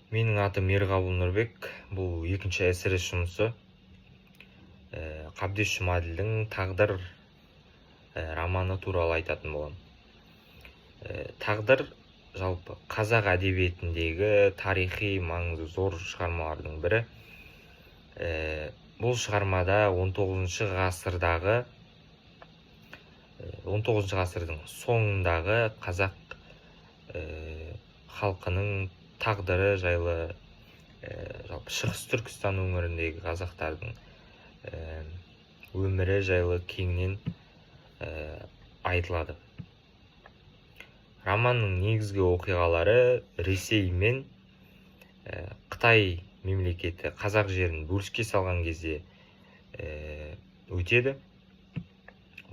Менің атым Ерғабыл Нұрбек. Бұл екінші эсерес жұмысы. Қабдеш Жұмаділдің «Тағдыр» романы туралы айтатын боламын. «Тағдыр» жалпы қазақ әдебиетіндегі тарихи маңызы зор шығармалардың бірі. Бұл шығармада 19 ғасырдың соңындағы қазақ халқының тағдыры жайлы, жалпы Шығыс Түркістан өңіріндегі қазақтардың өмірі жайлы кеңінен айтылады. Романның негізгі оқиғалары Ресей мен Қытай мемлекеті қазақ жерін бөліске салған кезде өтеді.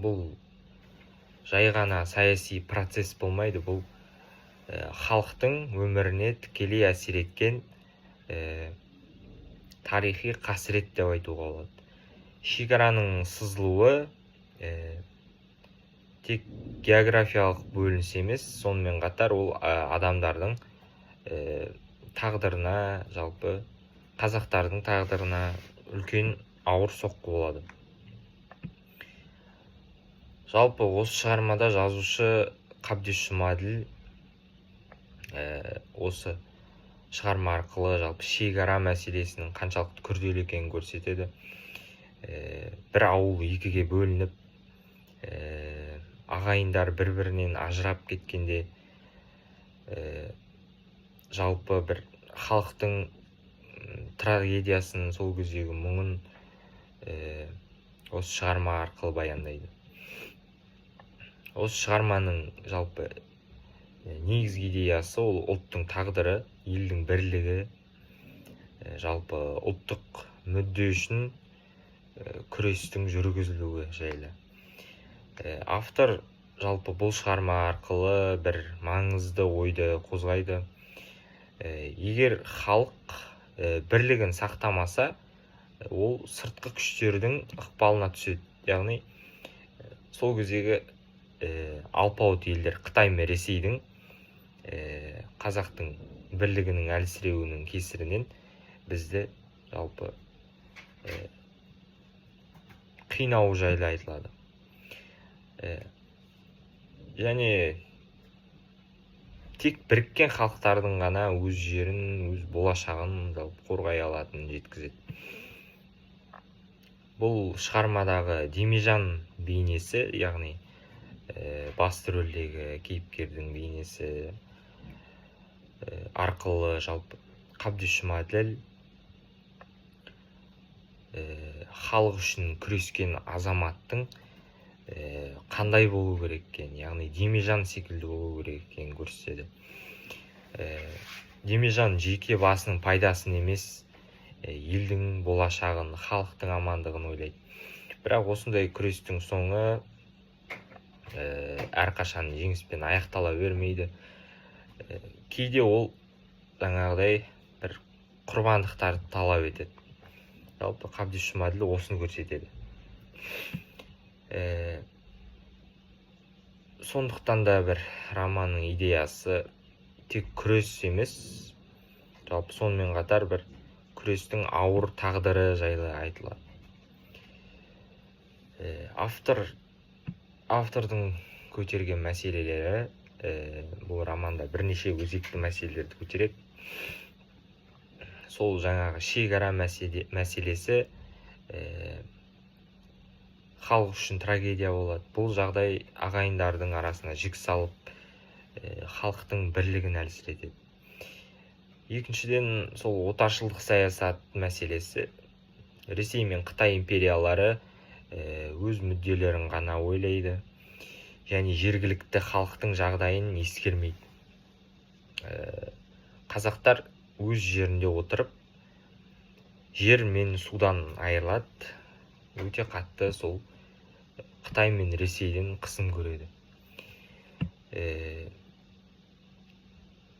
Бұл жай ғана саяси процесс болмайды, бұл халықтың өміріне тікелей әсер еткен тарихи қасірет деп айтуға болады. Шекараның сызылуы тек географиялық бөлініс емес, сонымен қатар ол адамдардың тағдырына, жалпы қазақтардың тағдырына үлкен ауыр соққы болады. Жалпы осы шығармада жазушы Қабдеш Жұмаділ осы шығарма арқылы жалпы шекара мәселесінің қаншалықты күрделі екенін көрсетеді. Бір ауыл екіге бөлініп, ағайындар бір-бірінен ажырап кеткенде, жалпы бір халықтың трагедиясын, сол кездегі мұңын осы шығарма арқылы баяндайды. Осы шығарманың жалпы негізгі идеясы ол ұлттың тағдыры, елдің бірлігі, жалпы ұлттық мүдде үшін күрестің жүргізілуі жайлы. Автор жалпы бұл шығарма арқылы бір маңызды ойды қозғайды. Егер халық бірлігін сақтамаса, ол сыртқы күштердің ықпалына түседі. Яғни сол кездегі алпауыт елдер Қытай мен Ресейдің қазақтың бірлігінің әлсіреуінің кесірінен бізді жалпы қинауы жайлы айтылады. Және тек біріккен халықтардың ғана өз жерін, өз болашағын жалпы қорғай алатынын жеткізеді. Бұл шығармадағы Демежан бейнесі, яғни басты рөлдегі кейіпкердің бейнесі арқылы жалпы Қабдеш Жұмаділ халық үшін күрескен азаматтың қандай болу керек екенін, яғни Демежан секілді болу керек екенін көрсетеді. Демежан жеке басының пайдасын емес, елдің болашағын, халықтың амандығын ойлайды. Бірақ осындай күрестің соңы әрқашан жеңіспен аяқтала бермейді. Кейде ол жаңағыдай бір құрбандықтарды талап етеді. Жалпы Қабдеш Жұмаділ осыны көрсетеді. Сондықтан да бір романның идеясы тек күрес емес, жалпы сонымен қатар бір күрестің ауыр тағдыры жайлы айтылады. Автордың көтерген мәселелері бұл романда бірнеше өзекті мәселелерді көтереді. Сол жаңағы шекара мәселесі халық үшін трагедия болады. Бұл жағдай ағайындардың арасына жік салып, халықтың бірлігін әлсіретеді. Екіншіден, сол отаршылдық саясат мәселесі. Ресей мен Қытай империялары өз мүдделерін ғана ойлайды, және жергілікті халықтың жағдайын ескермейді. Қазақтар өз жерінде отырып, жер мен судан айырылады, өте қатты сол Қытай мен Ресейден қысым көреді.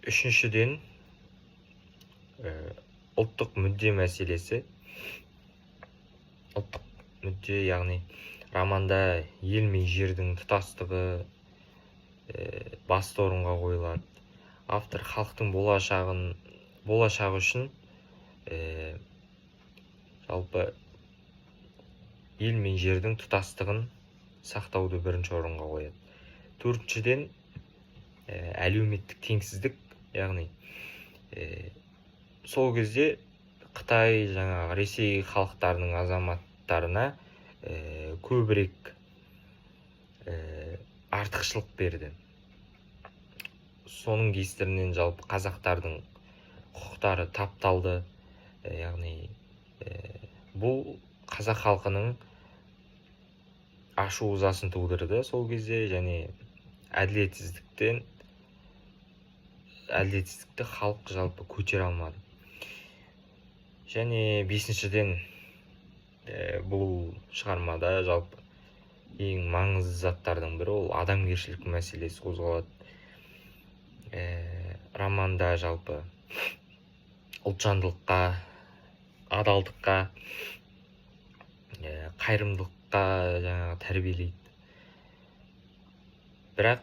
Үшіншіден, ұлттық мүдде мәселесі. Ұлттық мүдде, яғни романда ел мен жердің тұтастығы басты орынға қойылады. Автор халықтың болашағын болашақ үшін жалпы ел мен жердің тұтастығын сақтауды бірінші орынға қояды. Төртіншіден, әлеуметтік теңсіздік, яғни сол кезде Қытай, жаңағы Ресей халықтарының азаматтарына көбірек артықшылық берді. Соның кесірінен жалпы қазақтардың құқықтары тапталды. Яғни бұл қазақ халқының ашу ызасын тудырды сол кезде, және әділетсіздікті халық жалпы көтере алмады. Және бесіншіден, бұл шығармада жалпы ең маңызды заттардың бірі ол адамгершілік мәселесі қозғалады. Романда жалпы ұлтжандылыққа, адалдыққа, қайырымдылыққа жаңағы тәрбиелейді. Бірақ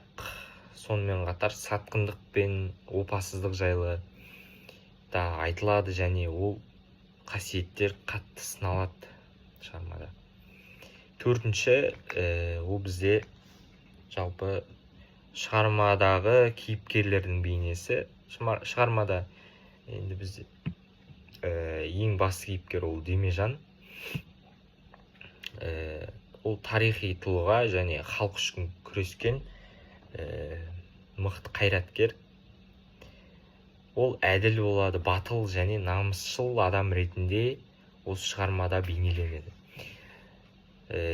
сонымен қатар сатқындық пен опасыздық жайлы да айтылады, және ол қасиеттер қатты сыналады шығармада. Төртінші, ол бізде жалпы шығармадағы кейіпкерлердің бейнесі. Шығармада енді бізде ең басты кейіпкер ол Демежан. Ол тарихи тұлға және халық үшін күрескен мықты қайраткер. Ол әділ болады, батыл және намысшыл адам ретінде осы шығармада бейнеленеді.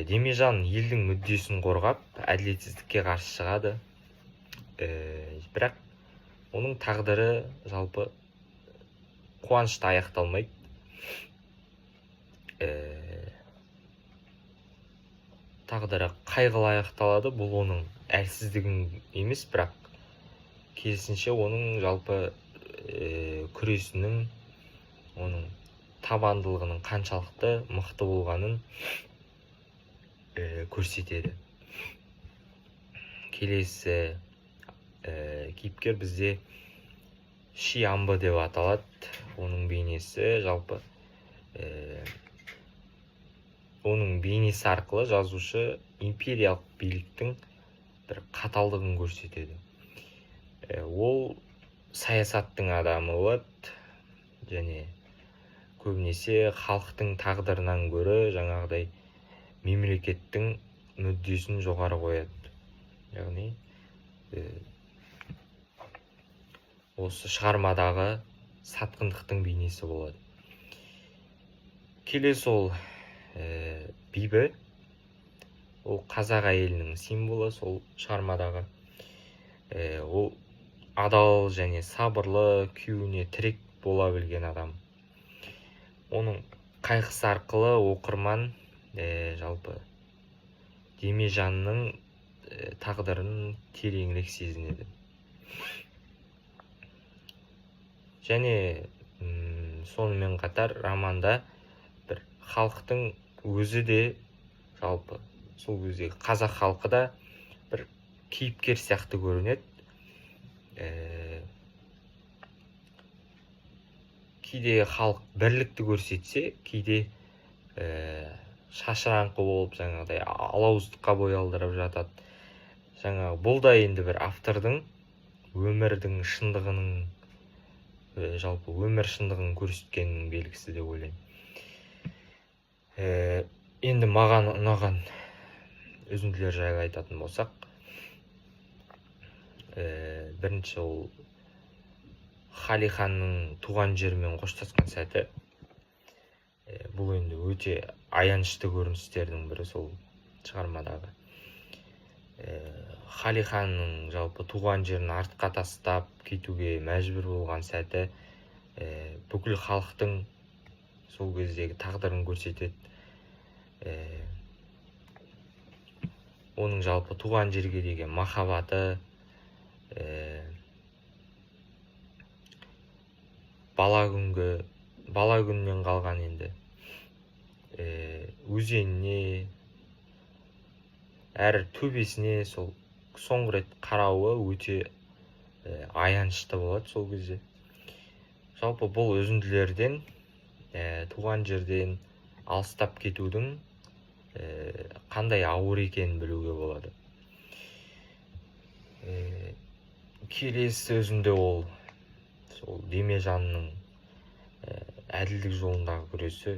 Демежан елдің мүддесін қорғап, әділетсіздікке қарсы шығады. Бірақ оның тағдыры жалпы қуанышты аяқталмайды. Тағдыры қайғылы аяқталады. Бұл оның әлсіздігін емес, бірақ керісінше оның жалпы күресінің, оның табандылығының қаншалықты мықты болғанын көрсетеді. Келесі кейіпкер бізде Ши Амбы деп аталады. Оның бейнесі жалпы оның бейнесі арқылы жазушы империялық биліктің бір қаталдығын көрсетеді. Ол саясаттың адамы болады, және көбінесе халықтың тағдырынан гөрі жаңағыдай мемлекеттің мүддесін жоғары қояды. Яғни осы шығармадағы сатқындықтың бейнесі болады. Келесі ол Бибі. Ол қазақ әйелінің символы сол шығармадағы. Ол адал және сабырлы, күйеуіне тірек бола білген адам. Оның қайғысы арқылы оқырман жалпы Демежанның тағдырын тереңірек сезінеді. Және сонымен қатар романда бір халықтың өзі де жалпы сол кездегі қазақ халқы да бір кейіпкер сияқты көрінеді. Кейде халық бірлікті көрсетсе, кейде шашыраңқы болып, жаңағыдай алауыздыққа бой алдырып жатады. Жаңағы бұл да енді бір автордың өмірдің шындығының, жалпы өмір шындығын көрсеткеннің белгісі деп ойлаймын. Енді маған ұнаған үзінділер жайлы айтатын болсақ, бірінші ол Қалиханның туған жерімен қоштасқан сәті. Бұл енді өте аянышты көріністердің бірі сол шығармадағы. Қалиханның жалпы туған жерін артқа тастап кетуге мәжбүр болған сәті бүкіл халықтың сол кездегі тағдырын көрсетеді. Оның жалпы туған жерге деген махаббаты, бала күннен қалған енді өзеніне, әр төбесіне сол соңғы рет қарауы өте аянышты болады сол кезде. Жалпы бұл үзінділерден туған жерден алыстап кетудің қандай ауыр екенін білуге болады. Келесі үзінді ол сол Демежанның әділдік жолындағы күресі.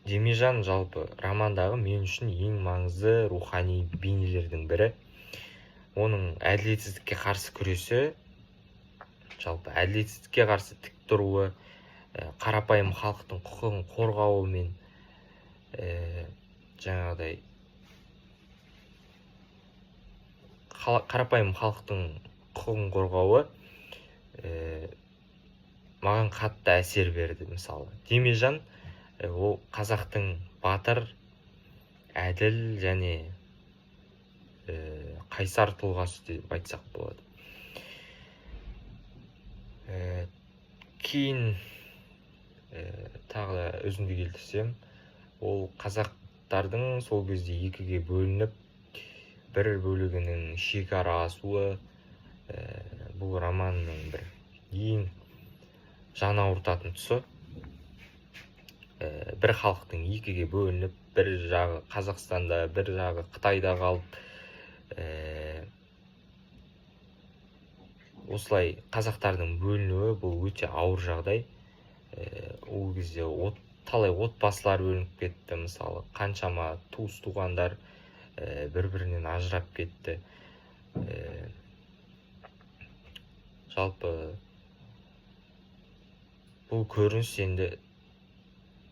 Демежан жалпы романдағы мен үшін ең маңызды рухани бейнелердің бірі. Оның әділетсіздікке қарсы күресі, жалпы әділетсіздікке қарсы тік тұруы, қарапайым халықтың құқығын қорғауы мен жаңағыдай қарапайым халықтың құқығын қорғауы маған қатты әсер берді. Мысалы, Демежан ол қазақтың батыр, әділ және қайсар тұлғасы деп айтсақ болады. Кейін тағы да үзінді келтірсем, ол қазақтардың сол кезде екіге бөлініп, бір бөлігінің шекара асуы бұл романның бір ең жан ауыртатын тұсы. Бір халықтың екіге бөлініп, бір жағы Қазақстанда, бір жағы Қытайда қалып, осылай қазақтардың бөлінуі бұл өте ауыр жағдай. Ол кезде талай отбасылар бөлініп кетті. Мысалы, қаншама туыс-туғандар бір-бірінен ажырап кетті. Жалпы бұл көрініс енді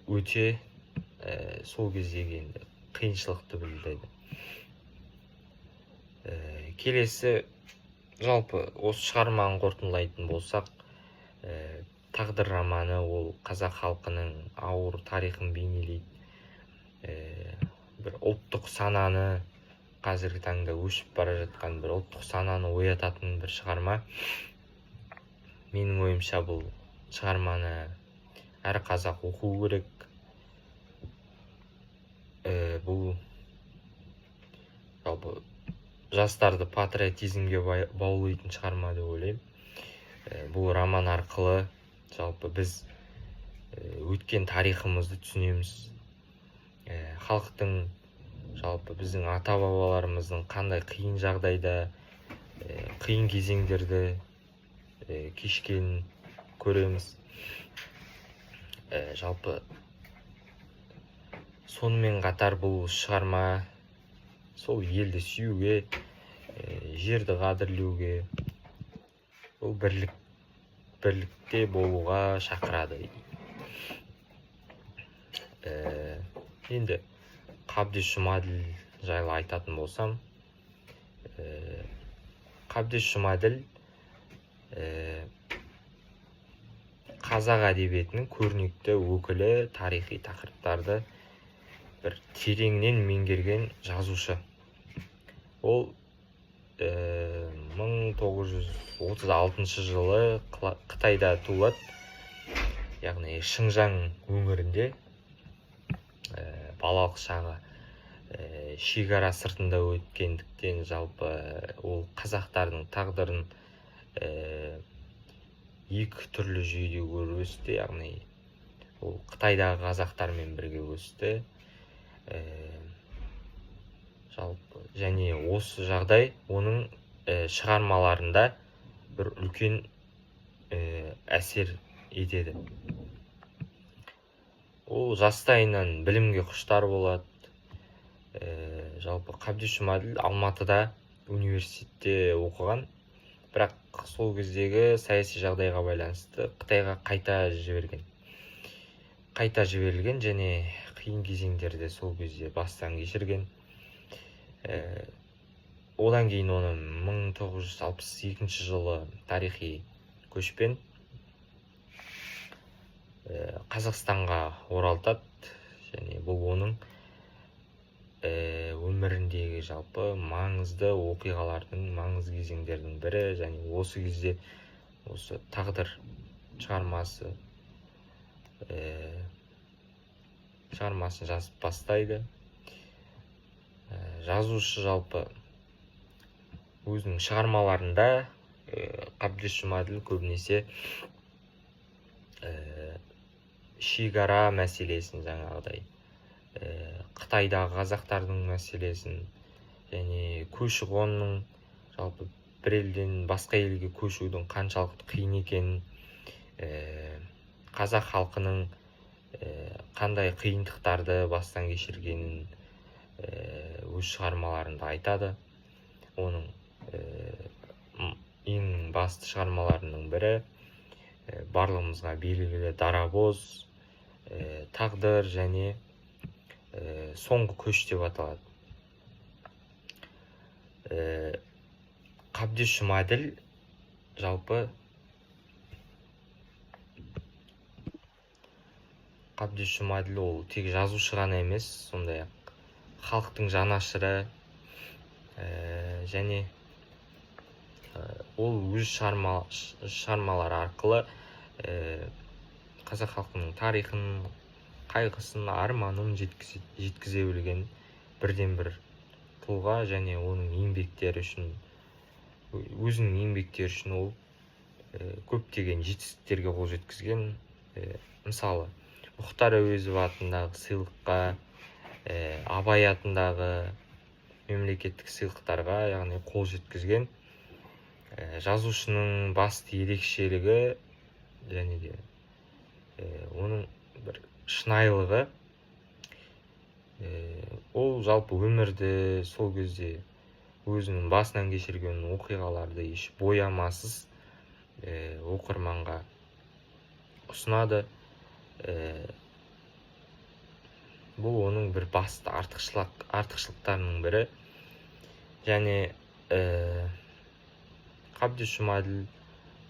өте сол кездегі енді қиыншылықты білдіреді. Келесі, жалпы осы шығарманы қорытындылайтын болсақ, Тағдыр романы ол қазақ халқының ауыр тарихын бейнелейді. Бір ұлттық сананы, қазіргі таңда өшіп бара жатқан бір ұлттық сананы оятатын бір шығарма. Менің ойымша бұл шығарманы әр қазақ оқу керек. Бұл жалпы жастарды патриотизмге баулайтын шығарма деп ойлаймын. Бұл роман арқылы жалпы біз өткен тарихымызды түсінеміз. Халықтың, жалпы біздің ата-бабаларымыздың қандай қиын жағдайда, қиын кезеңдерді кешкенін көреміз. Жалпы сонымен қатар бұл шығарма сол елді сүюге, жерді қадірлеуге, бұл бірлікте болуға шақырады. Енді Қабдеш Жұмаділ жайлы айтатын болсам, Қабдеш Жұмаділ қазақ әдебиетінің көрнекті өкілі, тарихи тақырыптарды бір тереңнен меңгерген жазушы. Ол 1936 жылы Қытайда туылады, яғни Шыңжаң өңірінде. Балалық шағы шекара сыртында өткендіктен, жалпы ол қазақтардың тағдырын екі түрлі жүйеде көріп өсті, яғни ол Қытайдағы қазақтармен бірге өсті. Жалпы және осы жағдай оның шығармаларында бір үлкен әсер етеді. Ол жастайынан білімге құштар болады. Жалпы Қабдеш Жұмаділ Алматыда университетте оқыған, бірақ сол кездегі саяси жағдайға байланысты Қытайға қайта жіберілген және қиын кезеңдерде сол кезде бастан кешірген. Одан кейін оны 1962 жылы тарихи көшпен Қазақстанға оралтады, және бұл оның өміріндегі жалпы маңызды оқиғалардың, маңызды кезеңдердің бірі, және осы кезде осы Тағдыр шығармасын жазып бастайды. Жазушы жалпы өзінің шығармаларында Қабдеш Жұмаділ көбінесе шекара мәселесін, жаңағыдай Қытайдағы қазақтардың мәселесін және көші-қонның, жалпы бір елден басқа елге көшудің қаншалықты қиын екенін, қазақ халқының қандай қиындықтарды бастан кешіргенін өз шығармаларында айтады. Оның ең басты шығармаларының бірі барлығымызға белгілі Дарабоз, Тағдыр және Соңғы көш деп аталады. Қабдеш Жұмаділ жалпы ол тек жазушы ғана емес, сондай-ақ халықтың жанашыры, және ол өз шығармалары арқылы қазақ халқының тарихын, қайғысын, арманын жеткізе білген бірден бір тұлға, және оның еңбектері үшін, өзінің еңбектері үшін ол көптеген жетістіктерге қол жеткізген. Мысалы, Мұхтар Әуезов атындағы сыйлыққа, Абай атындағы мемлекеттік сыйлықтарға, яғни қол жеткізген. Жазушының басты ерекшелігі және де оның бір шынайылығы, ол жалпы өмірді, сол кезде өзінің басынан кешірген оқиғаларды еш боямасыз оқырманға ұсынады. Бұл оның бір басты артықшылықтарының бірі. Және Қабдеш Жұмаділ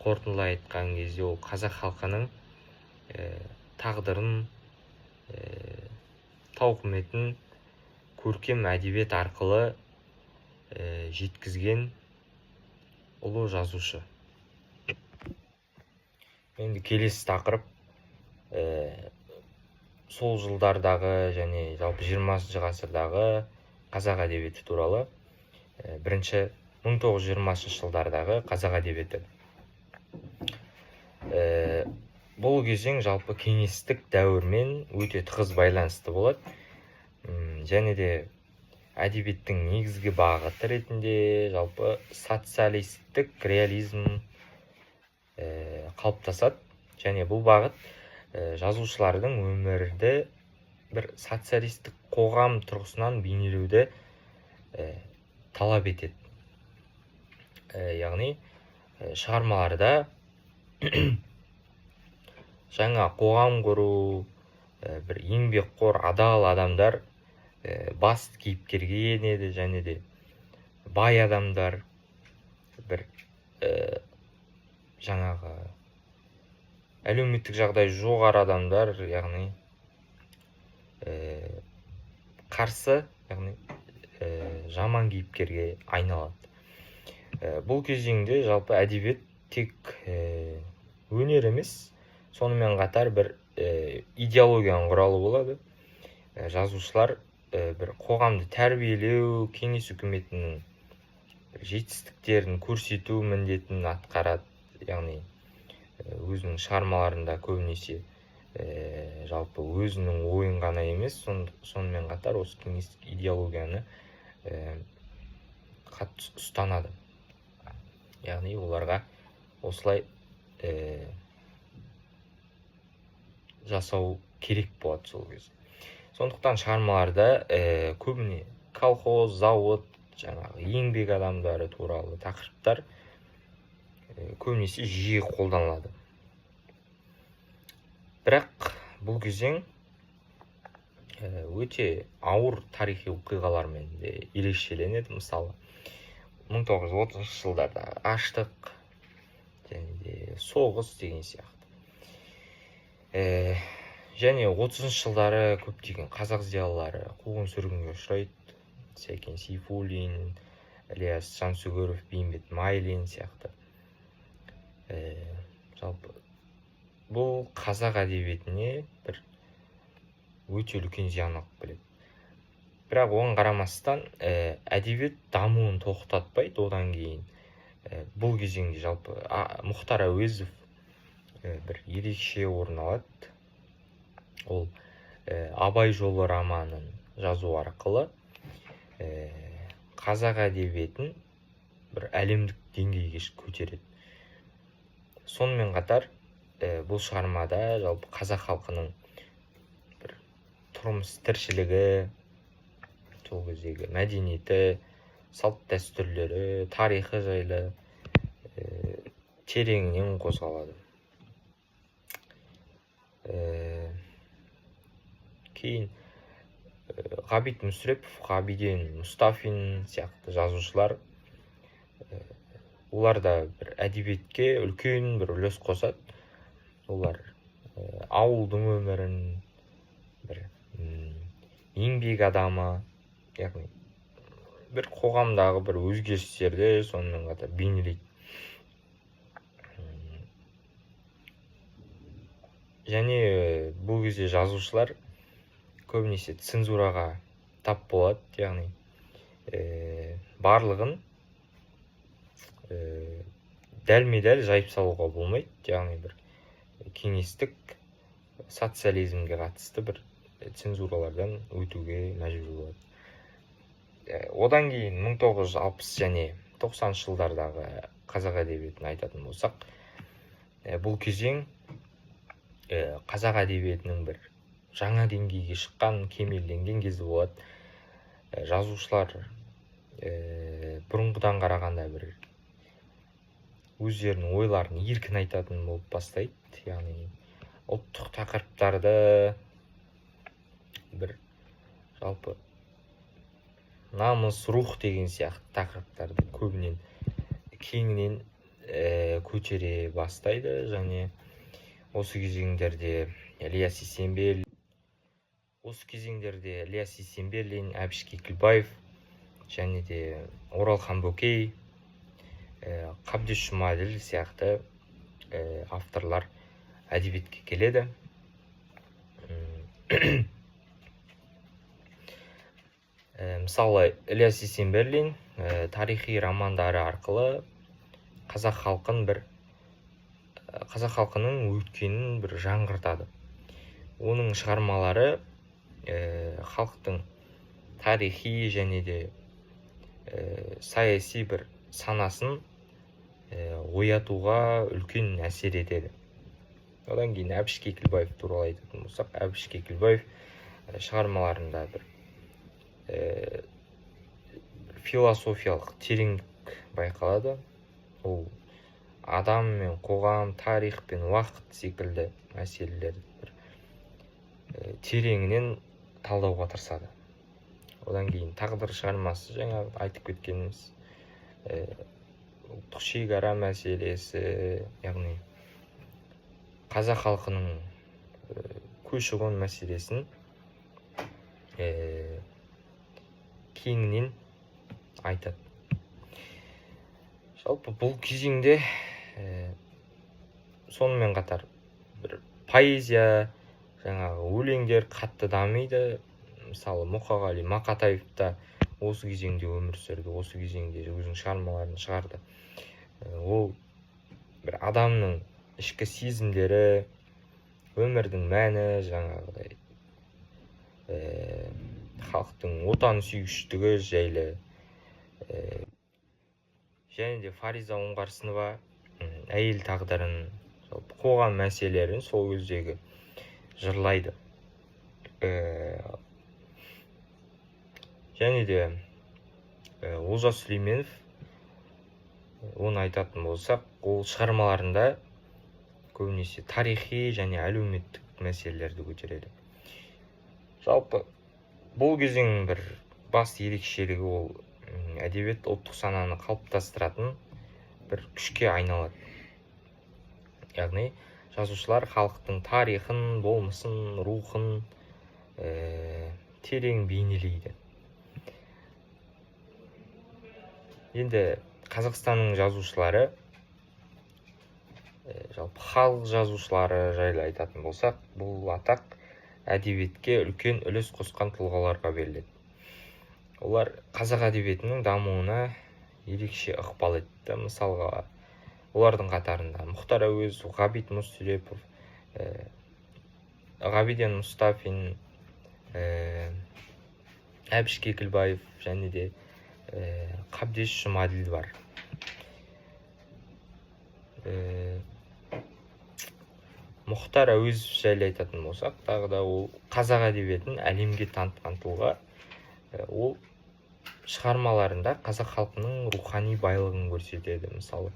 қорытындылай айтқан кезде ол қазақ халқының тағдырын, тауқыметін көркем әдебиет арқылы жеткізген ұлы жазушы. Енді келесі тақырып сол жылдардағы және жалпы 20 ғасырдағы қазақ әдебиеті туралы. Бірінші 1920 жылдардағы қазақ әдебиеті. Бұл кезең жалпы кеңестік дәуірмен өте тығыз байланысты болады. Және де әдебиеттің негізгі бағыты ретінде жалпы социалистік реализм қалыптасады. Және бұл бағыт жазушылардың өмірді бір социалистік қоғам тұрғысынан бейнелеуді талап етеді. Яғни шығармаларда жаңа қоғам құру, бір еңбекқор, адал адамдар басты кейіпкерге енеді, және де бай адамдар, бір жаңағы әлеуметтік жағдай жоғары адамдар, яғни қарсы, яғни жаман кейіпкерге айналады. Бұл кезеңде жалпы әдебиет тек өнер емес, сонымен қатар бір идеологияның құралы болады. Жазушылар бір қоғамды тәрбиелеу, кеңес үкіметінің жетістіктерін көрсету міндетін атқарады. Яғни өзінің шығармаларында көбінесе жалпы өзінің ойын ғана емес, сонымен қатар осы кеңестік идеологияны қатты ұстанады. Яғни оларға осылай жасау керек болады сол кезде. Сондықтан шығармаларда көбіне колхоз, завод, жаңағы еңбек адамдары туралы тақырыптар көбінесе жиі қолданылады. Бірақ бұл кезең өте ауыр тарихи оқиғалармен де ерекшеленеді. Мысалы, 1930 жылдарда аштық және де соғыс деген сияқты. Және 30 жылдары көптеген қазақ зиялылары қуғын-сүргінге ұшырайды. Сәкен Сейфуллин, Ілияс Жансүгіров, Бейімбет Майлин сияқты. Жалпы бұл қазақ әдебиетіне бір өте үлкен зиян алып келеді. Бірақ оған қарамастан әдебиет дамуын тоқтатпайды. Одан кейін бұл кезеңде жалпы Мұхтар Әуезов бір ерекше орын алады. Ол Абай жолы романын жазу арқылы қазақ әдебиетін бір әлемдік деңгейге көтереді. Сонымен қатар бұл шығармада жалпы қазақ халқының бір тұрмыс тіршілігі, сол кездегі мәдениеті, салт дәстүрлері, тарихы жайлы тереңінен қозғалады. Кейін Ғабит Мүсірепов, Ғабиден Мұстафин сияқты жазушылар, олар да бір әдебиетке үлкен бір үлес қосады. Олар ауылдың өмірін, бір еңбек адамы, яғни бір қоғамдағы бір өзгерістерді сонымен қатар бейнелейді. Және бұл кезде жазушылар көбінесе цензураға тап болады, яғни барлығын дәлме-дәл жайып салуға болмайды, яғни бір кеңестік социализмге қатысты бір цензуралардан өтуге мәжбүр болады. Одан кейін 1960 және 90 жылдардағы қазақ әдебиетін айтатын болсақ, бұл кезең қазақ әдебиетінің бір жаңа деңгейге шыққан, кемелденген кезі болады. Жазушылар бұрынғыдан қарағанда бір өздерінің ойларын еркін айтатын болып бастайды. Яғни ұлттық тақырыптарды бір жалпы намыс, рух деген сияқты тақырыптарды көбінен кеңінен көтере бастайды. Және осы кезеңдерде Ілияс Есенберлин, Әбіш Кекілбаев және де Оралхан Бөкей, Қабдеш Жұмаділ сияқты авторлар әдебиетке келеді. Мысалы, Ілияс Есенберлин тарихи романдары арқылы қазақ халқының өткенін бір жаңғыртады. Оның шығармалары халықтың тарихи және де саяси бір санасын оятуға үлкен әсер етеді. Одан кейін Әбіш Кекілбаев туралы айтатын болсақ, Әбіш Кекілбаев шығармаларында бір философиялық тереңдік байқалады. Ол адам мен қоғам, тарих пен уақыт секілді мәселелерді бір тереңінен талдауға тырысады. Одан кейін тағдыр шығармасы, жаңа айтып кеткеніміз ұлттық шекара мәселесі, яғни қазақ халқының көші-қон мәселесін кеңінен айтады. Жалпы бұл кезеңде сонымен қатар бір поэзия, жаңағы өлеңдер қатты дамиды. Мысалы, Мұқағали Мақатаев та осы кезеңде өмір сүрді, осы кезеңде өзінің шығармаларын шығарды. Ол бір адамның ішкі сезімдері, өмірдің мәні, жаңағыдай халықтың отан сүйгіштігі жайлы, және де Фариза Оңғарсынова әйел тағдырын, қоғам мәселелерін сол кездегі жырлайды. Және де Олжас Сүлейменов, оны айтатын болсақ, ол шығармаларында көбінесе тарихи және әлеуметтік мәселелерді көтереді. Жалпы бұл кезеңнің бір басты ерекшелігі ол әдебиет ұлттық сананы қалыптастыратын бір күшке айналады. Яғни жазушылар халықтың тарихын, болмысын, рухын терең бейнелейді. Енді Қазақстанның жазушылары, жалпы халық жазушылары жайлы айтатын болсақ, бұл атақ әдебиетке үлкен үлес қосқан тұлғаларға беріледі. Олар қазақ әдебиетінің дамуына ерекше ықпал етті. Мысалға, олардың қатарында Мұхтар Әуезов, Ғабит Мүсірепов, Ғабиден Мұстафин, Әбіш Кекілбаев және де Қабдеш Жұмаділ бар. Мұхтар Әуезов жайлы айтатын болсақ, тағы да ол қазақ әдебиетін әлемге танытқан тұлға. Ол шығармаларында қазақ халқының рухани байлығын көрсетеді. Мысалы,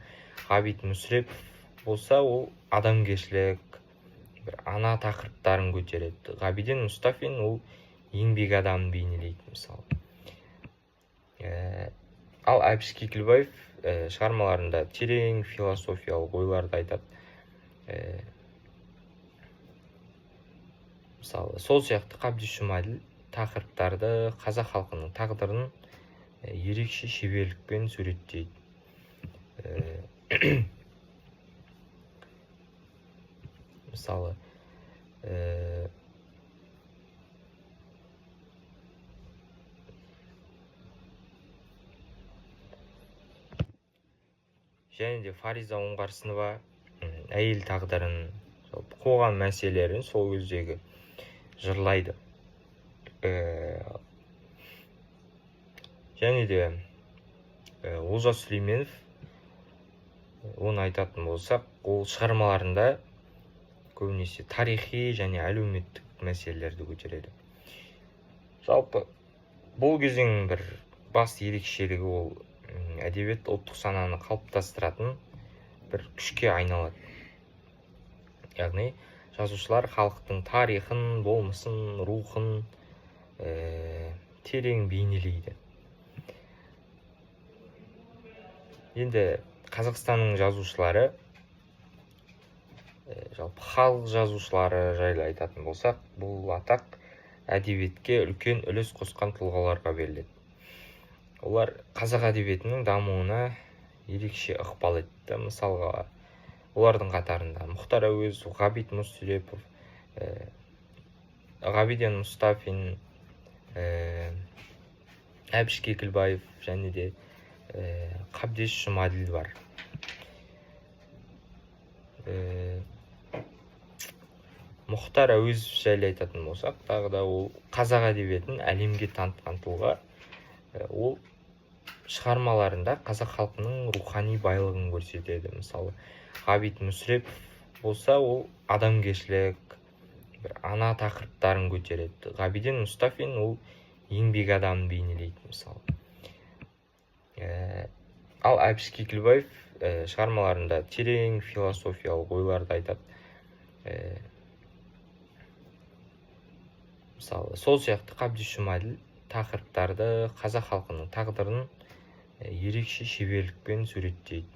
Ғабит Мүсірепов болса, ол адамгершілік, ана тақырыптарын көтереді. Ғабиден Мұстафин ол еңбек адамын бейнелейді, мысалы. Ал Әбіш Кекілбаев шығармаларында терең философиялық ойларды айтады. Мысалы, сол сияқты Қабдеш Жұмаділ тақырыптарды, қазақ халқының тағдырын ерекше шеберлікпен суреттейді. Мысалы, және де Фариза Оңғарсынова әйел тағдырын, қоғам мәселелерін сол кездегі жырлайды. Және де Олжас Сүлейменов, оны айтатын болсақ, ол шығармаларында көбінесе тарихи және әлеуметтік мәселелерді көтереді. Жалпы, бұл кезең бір басты ерекшелігі ол әдебиет ұлттық сананы қалыптастыратын бір күшке айналады. Яғни, жазушылар халықтың тарихын, болмысын, рухын терең бейнелейді. Енді Қазақстанның жазушылары, жалпы халық жазушылары жайлы айтатын болсақ, бұл атақ әдебиетке үлкен үлес қосқан тұлғаларға беріледі. Олар қазақ әдебиетінің дамуына ерекше ықпал етті. Мысалға, олардың қатарында Мұхтар Әуезов, Ғабит Мүсірепов, Ғабиден Мұстафин, Әбіш Кекілбаев және де Қабдеш Жұмаділ бар. Мұхтар Әуезов жайлы айтатын болсақ, тағы да ол қазақ әдебиетін әлемге танытқан тұлға. Ол шығармаларында қазақ халқының рухани байлығын көрсетеді. Мысалы, Ғабит Мүсірепов болса, ол адамгершілік, ана тақырыптарын көтереді. Ғабиден Мұстафин ол еңбек адамын бейнелейді, мысалы. Ал Әбіш Кекілбаев шығармаларында терең философиялық ойларды айтады. Мысалы, сол сияқты Қабдеш Жұмаділ тақырыптарды, қазақ халқының тағдырын ерекше шеберлікпен суреттейді.